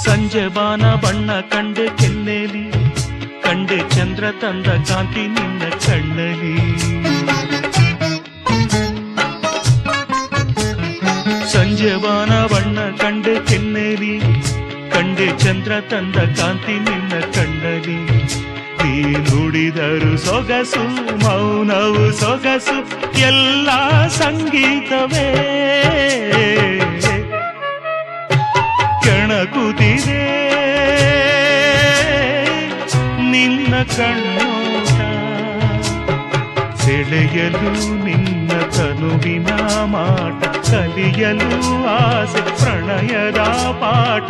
ಸಂಜೆ ಬಾನ ಬಣ್ಣ ಕಂಡೆ ಕೆನ್ನೆಲಿ, ಕಂಡೆ ಚಂದ್ರ ತಂದ ಕಾಂತಿ ನಿನ್ನ ಕಣ್ಣಲಿ. ಸಂಜೆ ಬಾನ ಬಣ್ಣ ಕಂಡೆ ಕೆನ್ನೆಲಿ, ಕಂಡೆ ಚಂದ್ರ ತಂದ ಕಾಂತಿ ನಿನ್ನ ಕಣ್ಣಲಿ. ನೀ ನುಡಿದರು ಸೊಗಸು, ಮೌನವು ಸೊಗಸು, ಎಲ್ಲ ಸಂಗೀತವೇ ಕೆಣಕುತ್ತಿದೆ ನಿನ್ನ ಕಣ್ಣೋಟ. ಸೆಳೆಯಲು ನಿನ್ನ ತನುವಿನ ಮಾಟ, ಕಲಿಯಲು ಆಸೆ ಪ್ರಣಯದ ಪಾಠ.